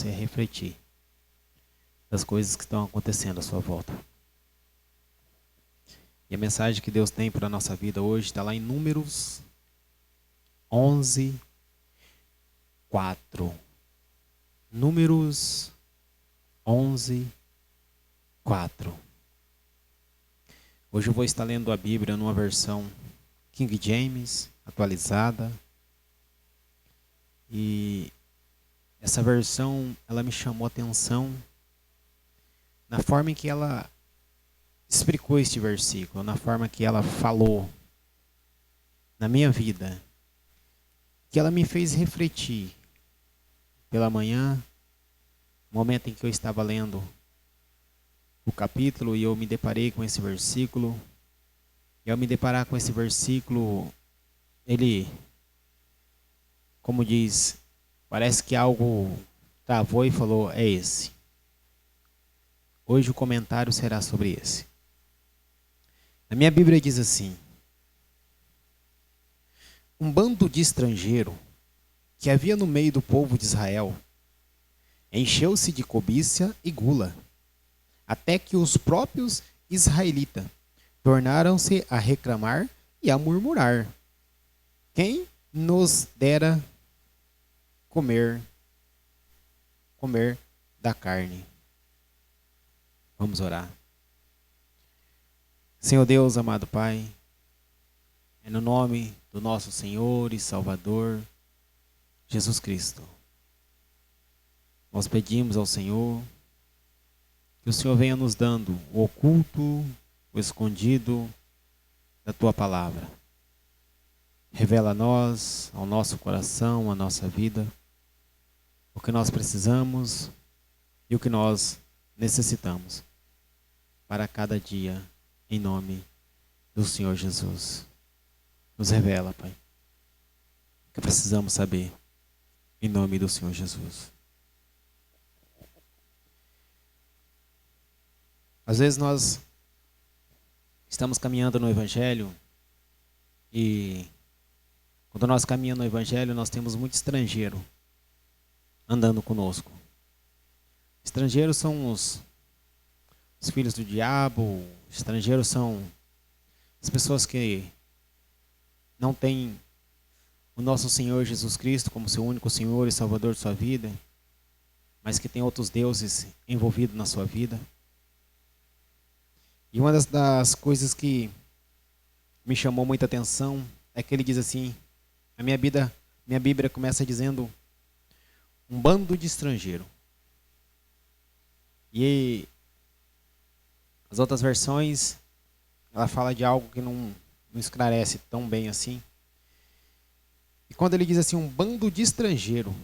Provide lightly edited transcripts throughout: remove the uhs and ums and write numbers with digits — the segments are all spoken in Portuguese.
você refletir das coisas que estão acontecendo à sua volta. E a mensagem que Deus tem para a nossa vida hoje está lá em Números 11, 4. Números 11, 4. Hoje eu vou estar lendo a Bíblia numa versão King James, atualizada. E essa versão, ela me chamou a atenção na forma em que ela explicou este versículo, na forma que ela falou na minha vida, que ela me fez refletir pela manhã, momento em que eu estava lendo o capítulo e eu me deparei com esse versículo. E ao me deparar com esse versículo, ele, como diz, parece que algo travou e falou, é esse. Hoje o comentário será sobre esse. Na minha Bíblia diz assim: um bando de estrangeiro que havia no meio do povo de Israel encheu-se de cobiça e gula, até que os próprios israelitas tornaram-se a reclamar e a murmurar: quem nos dera comer da carne? Vamos orar. Senhor Deus, amado Pai, é no nome do nosso Senhor e Salvador, Jesus Cristo, nós pedimos ao Senhor que o Senhor venha nos dando o oculto, o escondido da Tua Palavra. Revela a nós, ao nosso coração, a nossa vida, o que nós precisamos e o que nós necessitamos para cada dia, em nome do Senhor Jesus. Nos revela, Pai, o que precisamos saber, em nome do Senhor Jesus. Às vezes nós estamos caminhando no Evangelho e quando nós caminhamos no Evangelho nós temos muito estrangeiro andando conosco. Estrangeiros são os filhos do diabo, estrangeiros são as pessoas que não têm o nosso Senhor Jesus Cristo como seu único Senhor e Salvador de sua vida, mas que tem outros deuses envolvidos na sua vida. E uma das coisas que me chamou muita atenção é que ele diz assim, a minha Bíblia começa dizendo, um bando de estrangeiro. E as outras versões, ela fala de algo que não esclarece tão bem assim. E quando ele diz assim, um bando de estrangeiro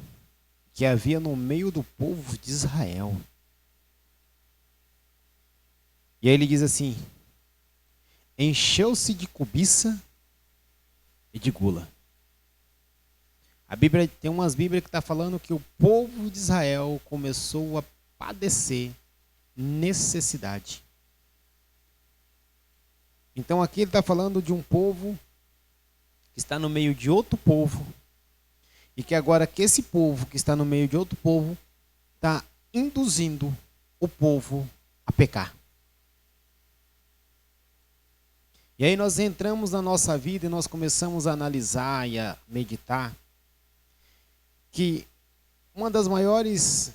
que havia no meio do povo de Israel. E aí ele diz assim, encheu-se de cobiça e de gula. A Bíblia tem umas Bíblias que está falando que o povo de Israel começou a padecer necessidade. Então aqui ele está falando de um povo que está no meio de outro povo e que agora que esse povo que está no meio de outro povo está induzindo o povo a pecar. E aí nós entramos na nossa vida e nós começamos a analisar e a meditar que uma das maiores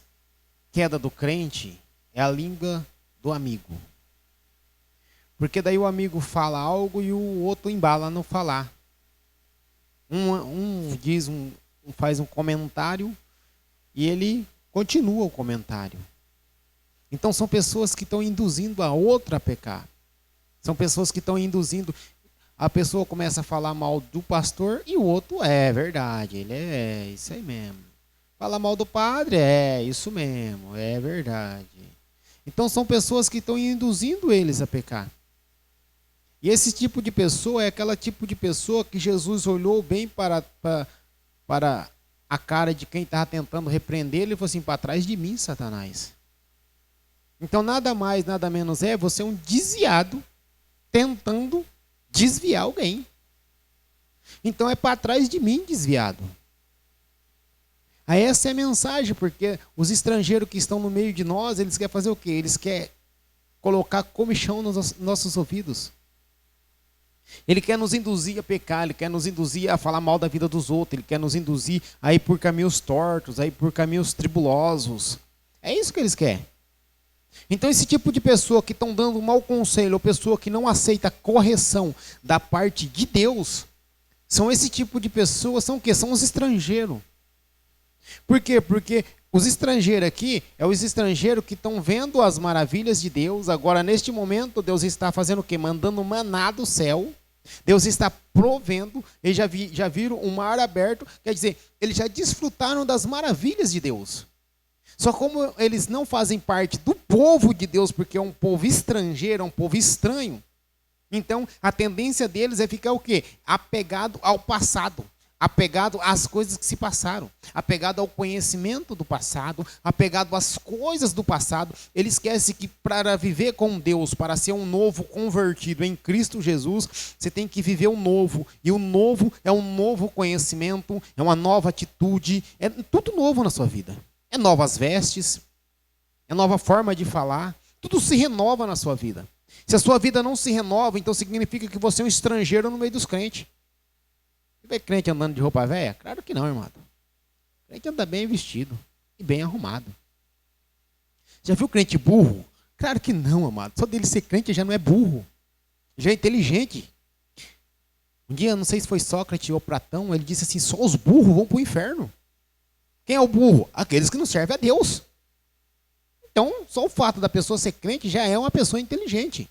quedas do crente é a língua do amigo. Porque daí o amigo fala algo e o outro embala a não falar. Faz um comentário e ele continua o comentário. Então são pessoas que estão induzindo a outra a pecar. São pessoas que estão induzindo. A pessoa começa a falar mal do pastor e o outro é verdade. Ele é isso aí mesmo. Fala mal do padre, é isso mesmo, é verdade. Então são pessoas que estão induzindo eles a pecar. E esse tipo de pessoa é aquela tipo de pessoa que Jesus olhou bem para a cara de quem estava tentando repreender ele e falou assim, para trás de mim, Satanás. Então nada mais, nada menos é você um desviado tentando desviar alguém. Então é para trás de mim, desviado. Aí essa é a mensagem, porque os estrangeiros que estão no meio de nós, eles querem fazer o quê? Eles querem colocar comichão nos nossos ouvidos. Ele quer nos induzir a pecar, ele quer nos induzir a falar mal da vida dos outros, ele quer nos induzir a ir por caminhos tortos, a ir por caminhos tribulosos. É isso que eles querem. Então esse tipo de pessoa que estão dando mau conselho, ou pessoa que não aceita correção da parte de Deus, são esse tipo de pessoas, são o quê? São os estrangeiros. Por quê? Porque os estrangeiros aqui, é os estrangeiros que estão vendo as maravilhas de Deus. Agora, neste momento, Deus está fazendo o quê? Mandando maná do céu. Deus está provendo, eles já viram o mar aberto, quer dizer, eles já desfrutaram das maravilhas de Deus. Só como eles não fazem parte do povo de Deus, porque é um povo estrangeiro, é um povo estranho, então a tendência deles é ficar o quê? Apegado ao passado, apegado às coisas que se passaram, apegado ao conhecimento do passado, apegado às coisas do passado. Ele esquece que para viver com Deus, para ser um novo convertido em Cristo Jesus, você tem que viver o novo. E o novo é um novo conhecimento, é uma nova atitude, é tudo novo na sua vida. É novas vestes, é nova forma de falar, tudo se renova na sua vida. Se a sua vida não se renova, então significa que você é um estrangeiro no meio dos crentes. Você vê crente andando de roupa velha? Claro que não, irmão. Crente anda bem vestido e bem arrumado. Já viu crente burro? Claro que não, amado. Só dele ser crente já não é burro. Já é inteligente. Um dia, não sei se foi Sócrates ou Platão, ele disse assim, só os burros vão para o inferno. Quem é o burro? Aqueles que não servem a Deus. Então, só o fato da pessoa ser crente já é uma pessoa inteligente.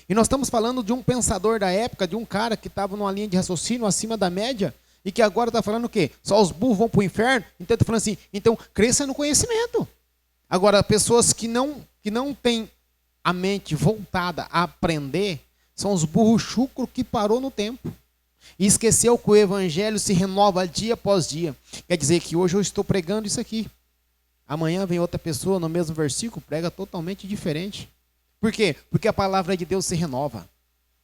E nós estamos falando de um pensador da época, de um cara que estava numa linha de raciocínio acima da média, e que agora está falando o quê? Só os burros vão para o inferno? Então está falando assim, então cresça no conhecimento. Agora, pessoas que não têm a mente voltada a aprender, são os burros chucros que parou no tempo. E esqueceu que o evangelho se renova dia após dia. Quer dizer que hoje eu estou pregando isso aqui. Amanhã vem outra pessoa no mesmo versículo, prega totalmente diferente. Por quê? Porque a palavra de Deus se renova.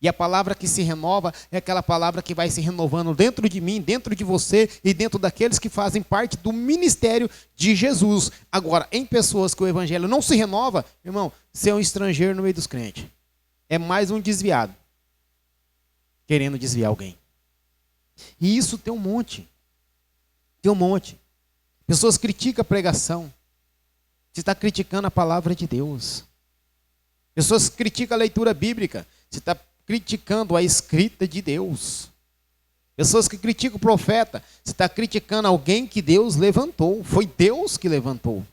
E a palavra que se renova é aquela palavra que vai se renovando dentro de mim, dentro de você e dentro daqueles que fazem parte do ministério de Jesus. Agora, em pessoas que o evangelho não se renova, irmão, você é um estrangeiro no meio dos crentes. É mais um desviado, querendo desviar alguém. E isso tem um monte. Tem um monte. Pessoas criticam a pregação. Você está criticando a palavra de Deus. Pessoas criticam a leitura bíblica. Você está criticando a escrita de Deus. Pessoas que criticam o profeta. Você está criticando alguém que Deus levantou. Foi Deus que levantou.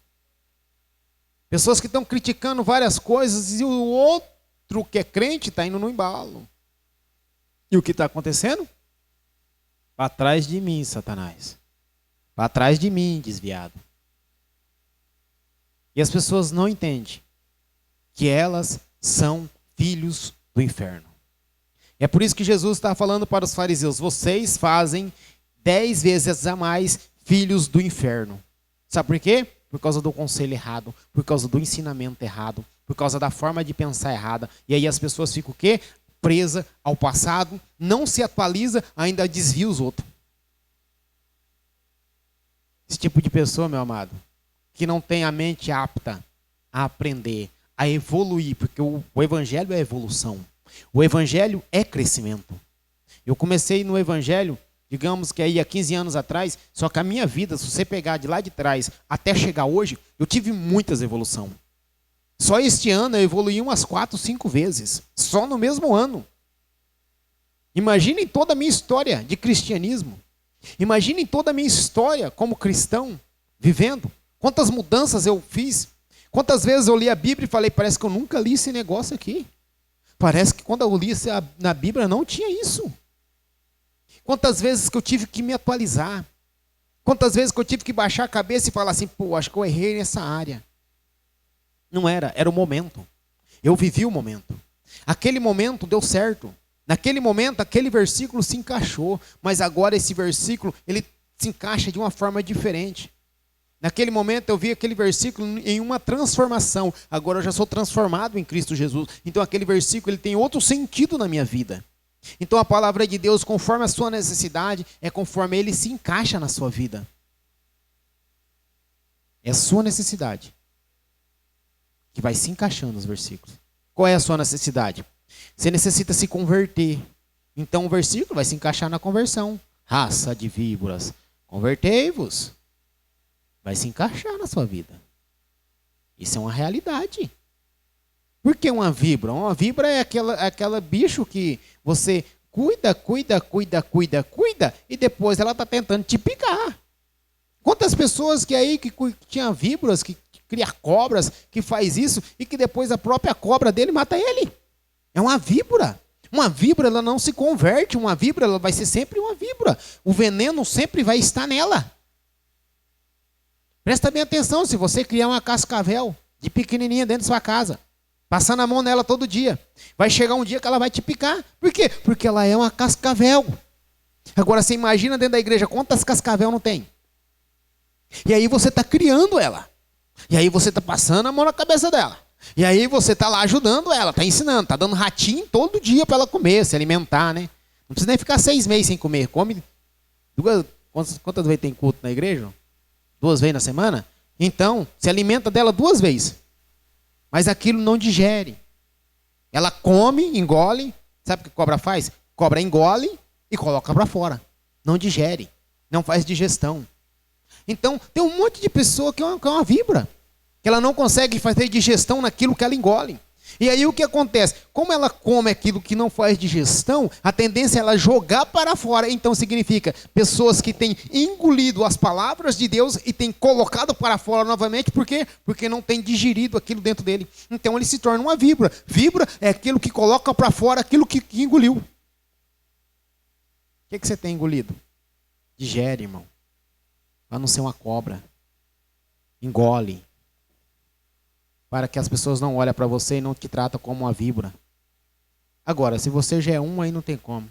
Pessoas que estão criticando várias coisas e o outro que é crente está indo no embalo. E o que está acontecendo? Para trás de mim, Satanás. Para trás de mim, desviado. E as pessoas não entendem que elas são filhos do inferno. É por isso que Jesus está falando para os fariseus, vocês fazem 10 vezes a mais filhos do inferno. Sabe por quê? Por causa do conselho errado, por causa do ensinamento errado, por causa da forma de pensar errada. E aí as pessoas ficam o quê? Presa ao passado, não se atualiza, ainda desvia os outros. Esse tipo de pessoa, meu amado, que não tem a mente apta a aprender, a evoluir, porque o evangelho é evolução. O evangelho é crescimento. Eu comecei no evangelho, digamos que aí há 15 anos atrás, só que a minha vida, se você pegar de lá de trás até chegar hoje, eu tive muitas evoluções. Só este ano eu evoluí umas 4, 5 vezes. Só no mesmo ano. Imaginem toda a minha história de cristianismo. Imaginem toda a minha história como cristão, vivendo. Quantas mudanças eu fiz. Quantas vezes eu li a Bíblia e falei, parece que eu nunca li esse negócio aqui. Parece que quando eu li na Bíblia não tinha isso. Quantas vezes que eu tive que me atualizar. Quantas vezes que eu tive que baixar a cabeça e falar assim, pô, acho que eu errei nessa área. Não era o momento. Eu vivi o momento. Aquele momento deu certo. Naquele momento, aquele versículo se encaixou. Mas agora esse versículo, ele se encaixa de uma forma diferente. Naquele momento eu vi aquele versículo em uma transformação. Agora eu já sou transformado em Cristo Jesus. Então aquele versículo ele tem outro sentido na minha vida. Então a palavra de Deus, conforme a sua necessidade, é conforme ele se encaixa na sua vida. É a sua necessidade que vai se encaixando nos versículos. Qual é a sua necessidade? Você necessita se converter. Então o versículo vai se encaixar na conversão. Raça de víboras, convertei-vos. Vai se encaixar na sua vida. Isso é uma realidade. Por que uma víbora? Uma víbora é aquela bicho que você cuida, e depois ela está tentando te picar. Quantas pessoas que tinha víboras, que cria cobras, que faz isso, e que depois a própria cobra dele mata ele. É uma víbora. Uma víbora, ela não se converte. Uma víbora, ela vai ser sempre uma víbora. O veneno sempre vai estar nela. Presta bem atenção, se você criar uma cascavel de pequenininha dentro da sua casa, passando a mão nela todo dia, vai chegar um dia que ela vai te picar. Por quê? Porque ela é uma cascavel. Agora, você imagina dentro da igreja quantas cascavel não tem? E aí você está criando ela. E aí você está passando a mão na cabeça dela. E aí você está lá ajudando ela, está ensinando, está dando ratinho todo dia para ela comer, se alimentar, né? Não precisa nem ficar 6 meses sem comer. Come quantas vezes tem culto na igreja? 2 vezes na semana? Então, se alimenta dela 2 vezes. Mas aquilo não digere. Ela come, engole. Sabe o que cobra faz? Cobra engole e coloca para fora. Não digere. Não faz digestão. Então, tem um monte de pessoa que é uma víbora. Que ela não consegue fazer digestão naquilo que ela engole. E aí o que acontece? Como ela come aquilo que não faz digestão, a tendência é ela jogar para fora. Então significa pessoas que têm engolido as palavras de Deus e têm colocado para fora novamente. Por quê? Porque não tem digerido aquilo dentro dele. Então ele se torna uma víbora. Víbora é aquilo que coloca para fora aquilo que engoliu. O que você tem engolido? Digere, irmão. Para não ser uma cobra. Engole. Para que as pessoas não olhem para você e não te tratam como uma víbora. Agora, se você já é um, aí não tem como.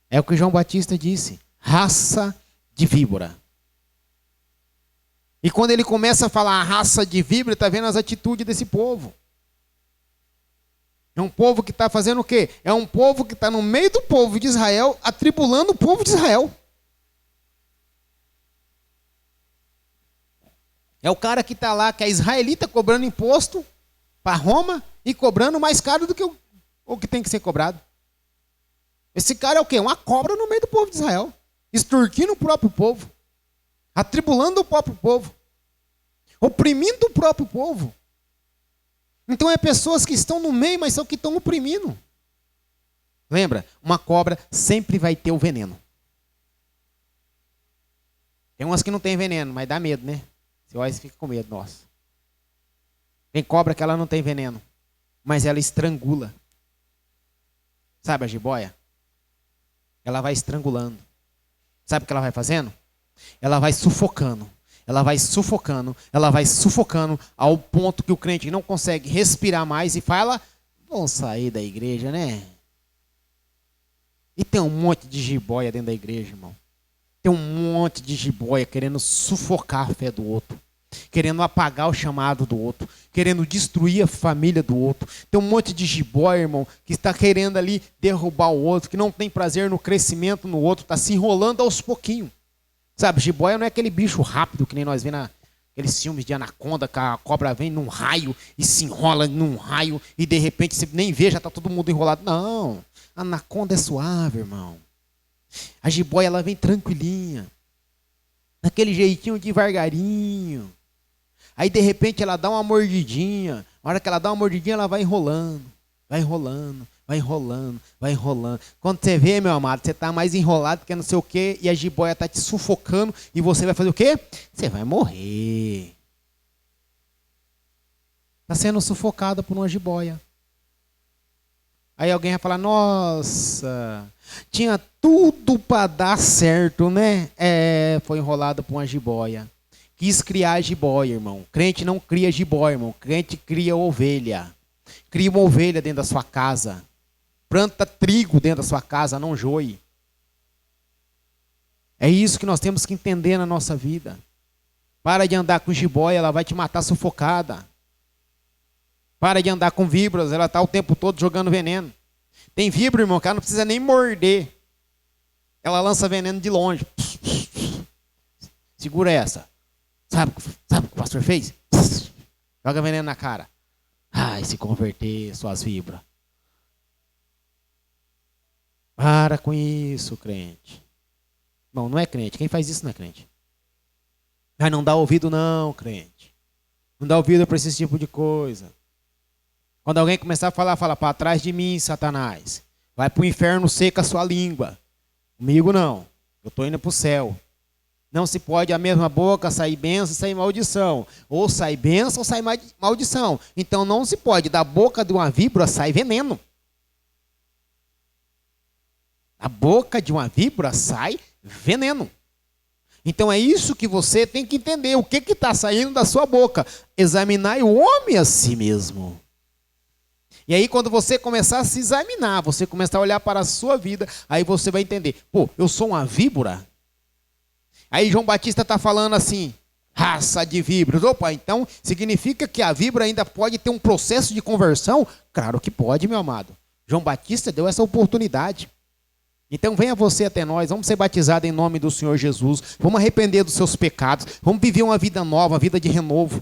É o que João Batista disse. Raça de víbora. E quando ele começa a falar raça de víbora, ele está vendo as atitudes desse povo. É um povo que está fazendo o quê? É um povo que está no meio do povo de Israel, atribulando o povo de Israel. É o cara que está lá, que é israelita, cobrando imposto para Roma e cobrando mais caro do que o que tem que ser cobrado. Esse cara é o quê? Uma cobra no meio do povo de Israel. Extorquindo o próprio povo. Atribulando o próprio povo. Oprimindo o próprio povo. Então é pessoas que estão no meio, mas são que estão oprimindo. Lembra? Uma cobra sempre vai ter o veneno. Tem umas que não tem veneno, mas dá medo, né? Você olha e fica com medo, nossa. Tem cobra que ela não tem veneno, mas ela estrangula. Sabe a jiboia? Ela vai estrangulando. Sabe o que ela vai fazendo? Ela vai sufocando. Ela vai sufocando. Ela vai sufocando ao ponto que o crente não consegue respirar mais e fala, vamos sair da igreja, né? E tem um monte de jiboia dentro da igreja, irmão. Tem um monte de jiboia querendo sufocar a fé do outro, querendo apagar o chamado do outro, querendo destruir a família do outro. Tem um monte de jiboia, irmão, que está querendo ali derrubar o outro, que não tem prazer no crescimento no outro, está se enrolando aos pouquinhos. Sabe, jiboia não é aquele bicho rápido que nem nós vemos naqueles filmes de anaconda, que a cobra vem num raio e se enrola num raio e de repente você nem vê, já está todo mundo enrolado. Não, a anaconda é suave, irmão. A jiboia, ela vem tranquilinha, daquele jeitinho devagarinho. Aí, de repente, ela dá uma mordidinha. Na hora que ela dá uma mordidinha, ela vai enrolando, vai enrolando, vai enrolando, vai enrolando. Quando você vê, meu amado, você está mais enrolado que não sei o quê, e a jiboia está te sufocando, e você vai fazer o quê? Você vai morrer. Está sendo sufocado por uma jiboia. Aí alguém vai falar, nossa, tinha tudo para dar certo, né? Foi enrolado por uma jiboia. Quis criar jiboia, irmão. Crente não cria jiboia, irmão. Crente cria ovelha. Cria uma ovelha dentro da sua casa. Planta trigo dentro da sua casa, não joie. É isso que nós temos que entender na nossa vida. Para de andar com jiboia, ela vai te matar sufocada. Para de andar com víboras, ela está o tempo todo jogando veneno. Tem víbora, irmão, que ela não precisa nem morder. Ela lança veneno de longe. Segura essa. Sabe o que o pastor fez? Joga veneno na cara. Ai, se converter, suas vibras. Para com isso, crente. Bom, não é crente. Quem faz isso não é crente. Ai, não dá ouvido não, crente. Não dá ouvido para esse tipo de coisa. Quando alguém começar a falar, fala, para trás de mim, Satanás. Vai para o inferno, seca a sua língua. Comigo não. Eu estou indo para o céu. Não se pode a mesma boca sair bênção e sair maldição. Ou sai bênção ou sai maldição. Então não se pode. Da boca de uma víbora sai veneno. Da boca de uma víbora sai veneno. Então é isso que você tem que entender. O que está saindo da sua boca? Examinar o homem a si mesmo. E aí quando você começar a se examinar, você começar a olhar para a sua vida, aí você vai entender. Pô, eu sou uma víbora? Aí João Batista está falando assim, raça de víboras. Opa, então significa que a víbora ainda pode ter um processo de conversão? Claro que pode, meu amado. João Batista deu essa oportunidade. Então venha você até nós, vamos ser batizados em nome do Senhor Jesus, vamos arrepender dos seus pecados, vamos viver uma vida nova, uma vida de renovo.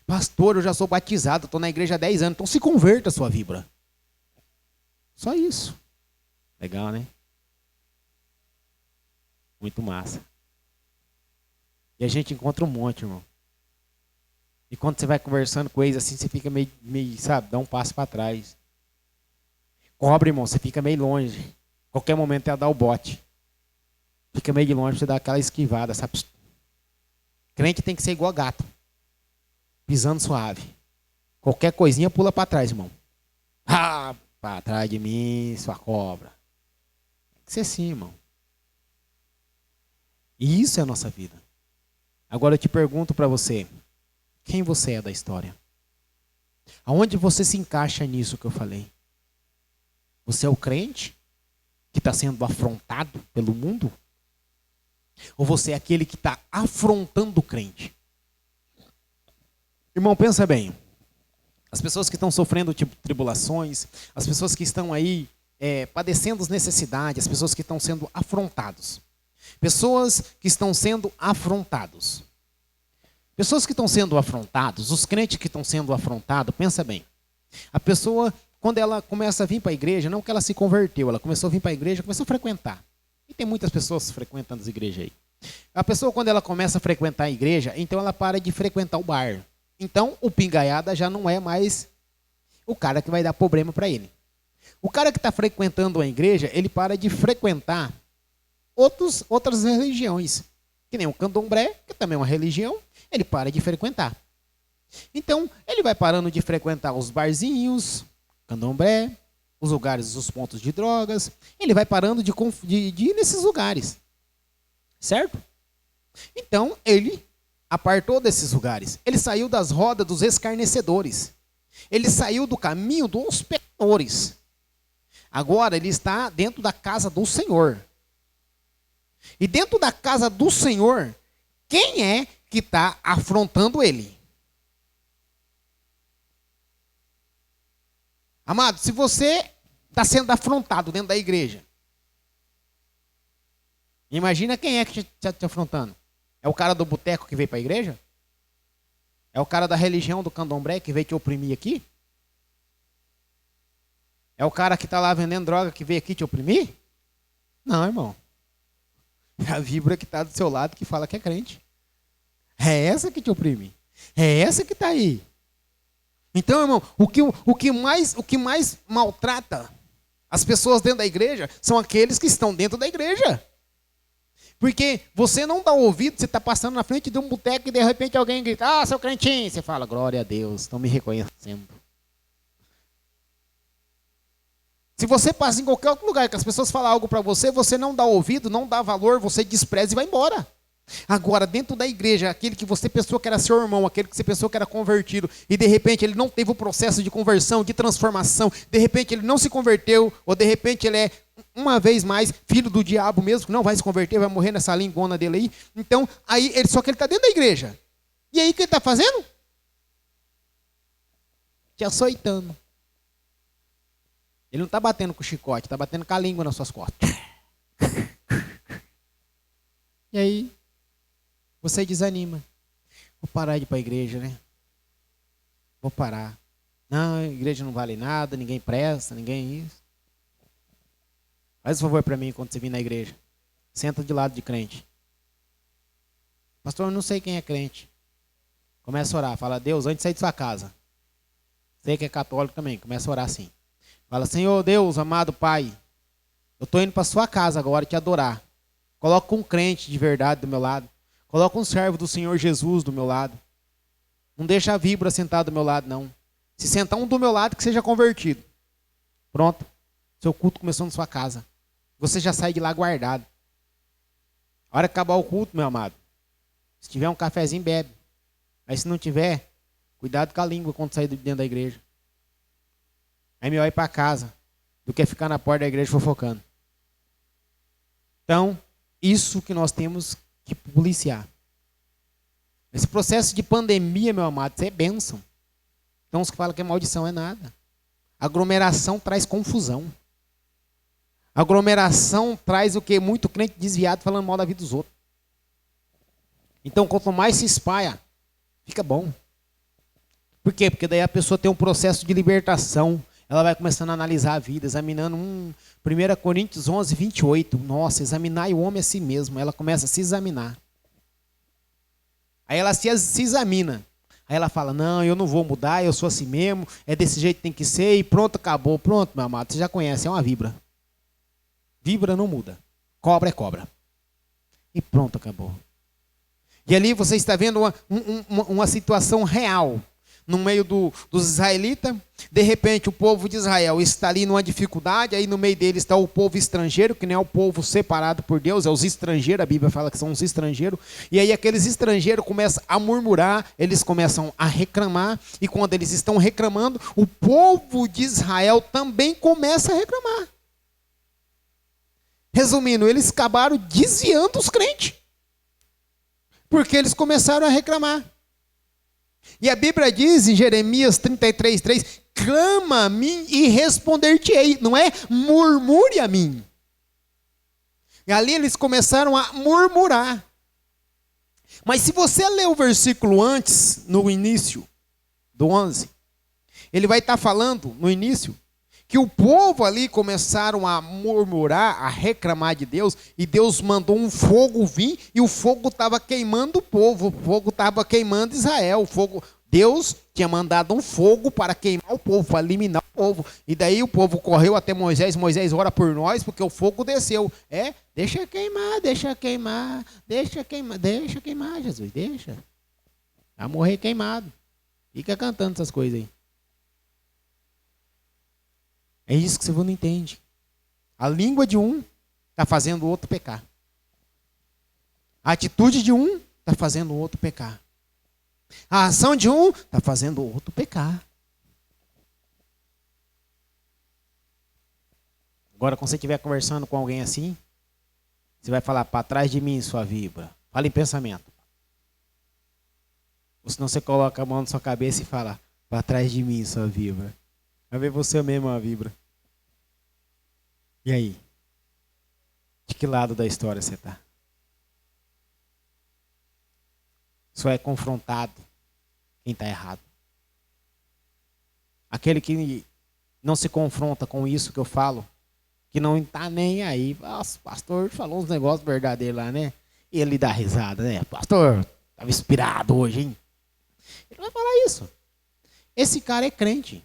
Pastor, eu já sou batizado, estou na igreja há 10 anos, então se converta, sua víbora. Só isso. Legal, né? Muito massa. E a gente encontra um monte, irmão. E quando você vai conversando com eles assim, você fica meio sabe, dá um passo para trás. Cobra, irmão, você fica meio longe. Qualquer momento ela dá o bote. Fica meio de longe, você dá aquela esquivada, sabe? Crente tem que ser igual gato. Pisando suave. Qualquer coisinha pula para trás, irmão. Ah, para trás de mim, sua cobra. Tem que ser assim, irmão. E isso é a nossa vida. Agora eu te pergunto para você. Quem você é da história? Aonde você se encaixa nisso que eu falei? Você é o crente que está sendo afrontado pelo mundo? Ou você é aquele que está afrontando o crente? Irmão, pensa bem. As pessoas que estão sofrendo tribulações, as pessoas que estão aí padecendo as necessidades, as pessoas que estão sendo afrontados. Pessoas que estão sendo afrontados. Pessoas que estão sendo afrontados, os crentes que estão sendo afrontados, pensa bem. A pessoa, quando ela começa a vir para a igreja, não que ela se converteu, ela começou a vir para a igreja, começou a frequentar. E tem muitas pessoas frequentando as igrejas aí. A pessoa, quando ela começa a frequentar a igreja, então ela para de frequentar o bar. Então, o pingaiada já não é mais o cara que vai dar problema para ele. O cara que está frequentando a igreja, ele para de frequentar outras religiões. Que nem o candomblé, que também é uma religião, ele para de frequentar. Então, ele vai parando de frequentar os barzinhos, candomblé, os lugares, os pontos de drogas. Ele vai parando de ir nesses lugares. Certo? Então, ele apartou desses lugares. Ele saiu das rodas dos escarnecedores. Ele saiu do caminho dos pecadores. Agora, ele está dentro da casa do Senhor. E dentro da casa do Senhor, quem é que está afrontando ele? Amado, se você está sendo afrontado dentro da igreja, imagina quem é que está te afrontando. É o cara do boteco que veio para a igreja? É o cara da religião do candomblé que veio te oprimir aqui? É o cara que está lá vendendo droga que veio aqui te oprimir? Não, irmão. É a víbora que está do seu lado que fala que é crente. É essa que te oprime. É essa que está aí. Então, irmão, o que mais maltrata as pessoas dentro da igreja são aqueles que estão dentro da igreja. Porque você não dá ouvido, você está passando na frente de um boteco e de repente alguém grita, ah, seu crentinho. Você fala, glória a Deus, estão me reconhecendo. Se você passa em qualquer outro lugar que as pessoas falam algo para você, você não dá ouvido, não dá valor, você despreza e vai embora. Agora, dentro da igreja, aquele que você pensou que era seu irmão, aquele que você pensou que era convertido, e de repente ele não teve o processo de conversão, de transformação, de repente ele não se converteu, ou de repente ele é, uma vez mais, filho do diabo mesmo, que não vai se converter, vai morrer nessa lingona dele aí. Então, aí só que ele está dentro da igreja. E aí o que ele está fazendo? Te açoitando. Ele não está batendo com o chicote, está batendo com a língua nas suas costas. E aí, você desanima. Vou parar de ir para a igreja, né? Vou parar. Não, a igreja não vale nada, ninguém presta, ninguém isso. Faz um favor para mim quando você vir na igreja. Senta de lado de crente. Pastor, eu não sei quem é crente. Começa a orar. Fala, Deus, antes de sair de sua casa. Você que é católico também, começa a orar assim. Fala, Senhor Deus, amado Pai, eu estou indo para sua casa agora te adorar. Coloca um crente de verdade do meu lado. Coloca um servo do Senhor Jesus do meu lado. Não deixa a víbora sentar do meu lado, não. Se sentar um do meu lado, que seja convertido. Pronto. Seu culto começou na sua casa. Você já sai de lá guardado. A hora que acabar o culto, meu amado, se tiver um cafezinho, bebe. Aí se não tiver, cuidado com a língua quando sair de dentro da igreja. É melhor ir para casa do que ficar na porta da igreja fofocando. Então, isso que nós temos que policiar. Esse processo de pandemia, meu amado, isso é bênção. Então, os que falam que é maldição é nada. Aglomeração traz confusão. Aglomeração traz o que? Muito crente desviado falando mal da vida dos outros. Então, quanto mais se espalha, fica bom. Por quê? Porque daí a pessoa tem um processo de libertação. Ela vai começando a analisar a vida, examinando 1 Coríntios 11, 28. Nossa, examinar o homem a si mesmo. Ela começa a se examinar. Aí ela se examina. Aí ela fala, não, eu não vou mudar, eu sou assim mesmo, é desse jeito que tem que ser, e pronto, acabou. Pronto, meu amado, você já conhece, é uma víbora. Víbora não muda. Cobra é cobra. E pronto, acabou. E ali você está vendo uma situação real. No meio dos israelitas, de repente o povo de Israel está ali numa dificuldade, aí no meio deles está o povo estrangeiro, que não é o povo separado por Deus, é os estrangeiros, a Bíblia fala que são os estrangeiros, e aí aqueles estrangeiros começam a murmurar, eles começam a reclamar, e quando eles estão reclamando, o povo de Israel também começa a reclamar. Resumindo, eles acabaram desviando os crentes, porque eles começaram a reclamar. E a Bíblia diz em Jeremias 33:3, clama a mim e responder-te-ei. Não é murmure a mim. E ali eles começaram a murmurar. Mas se você ler o versículo antes, no início do 11, ele vai estar falando no início que o povo ali começaram a murmurar, a reclamar de Deus, e Deus mandou um fogo vir, e o fogo estava queimando o povo, o fogo estava queimando Israel, Deus tinha mandado um fogo para queimar o povo, para eliminar o povo, e daí o povo correu até Moisés, Moisés ora por nós, porque o fogo desceu, deixa queimar, deixa queimar, deixa queimar, deixa queimar, Jesus, deixa, vai morrer queimado, fica cantando essas coisas aí. É isso que você não entende. A língua de um está fazendo o outro pecar. A atitude de um está fazendo o outro pecar. A ação de um está fazendo o outro pecar. Agora, quando você estiver conversando com alguém assim, você vai falar, para trás de mim, sua víbora. Fala em pensamento. Ou senão você coloca a mão na sua cabeça e fala, para trás de mim, sua víbora. Vai ver você mesmo a víbora. E aí? De que lado da história você está? Só é confrontado quem está errado. Aquele que não se confronta com isso que eu falo, que não está nem aí. Nossa, o pastor falou uns negócios verdadeiros lá, né? E ele dá risada, né? Pastor, estava inspirado hoje, hein? Ele vai falar isso. Esse cara é crente.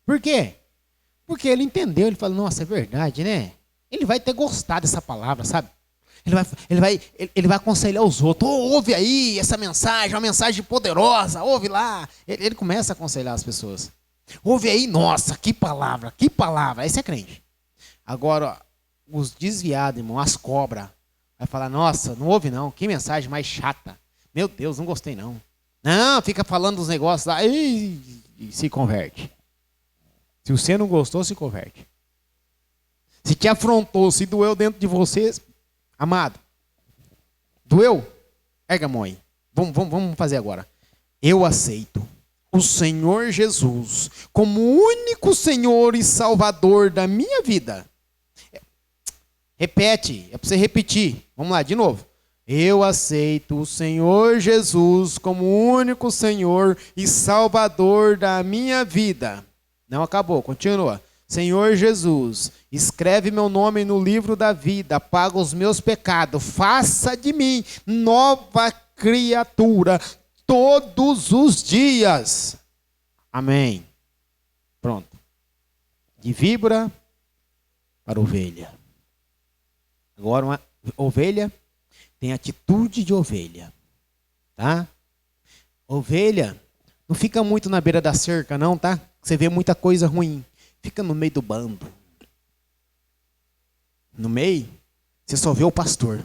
Por quê? Porque ele entendeu, ele falou, nossa, é verdade, né? Ele vai ter gostado dessa palavra, sabe? Ele vai aconselhar os outros, ouve aí essa mensagem, uma mensagem poderosa, ouve lá. Ele começa a aconselhar as pessoas. Ouve aí, nossa, que palavra, esse é crente. Agora, os desviados, irmão, as cobras, vai falar, nossa, não ouve não, que mensagem mais chata. Meu Deus, não gostei não. Não, fica falando dos negócios lá e se converte. Se você não gostou, se converte. Se te afrontou, se doeu dentro de você, amado, doeu? Erga a mão aí. Vamos fazer agora. Eu aceito o Senhor Jesus como único Senhor e Salvador da minha vida. Repete, é para você repetir. Vamos lá, de novo. Eu aceito o Senhor Jesus como o único Senhor e Salvador da minha vida. Não acabou, continua. Senhor Jesus, escreve meu nome no livro da vida, apaga os meus pecados, faça de mim nova criatura todos os dias. Amém. Pronto. De víbora para ovelha. Agora uma ovelha tem atitude de ovelha. Tá? Ovelha não fica muito na beira da cerca não, tá? Você vê muita coisa ruim. Fica no meio do bando. No meio, você só vê o pastor.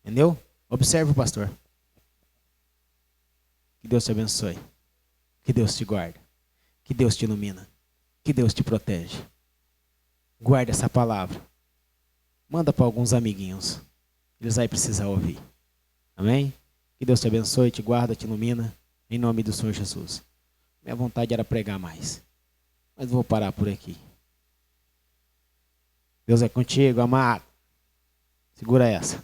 Entendeu? Observe o pastor. Que Deus te abençoe. Que Deus te guarde. Que Deus te ilumina. Que Deus te protege. Guarde essa palavra. Manda para alguns amiguinhos. Eles vão precisar ouvir. Amém? Que Deus te abençoe, te guarda, te ilumina. Em nome do Senhor Jesus. Minha vontade era pregar mais. Mas vou parar por aqui. Deus é contigo, amado. Segura essa.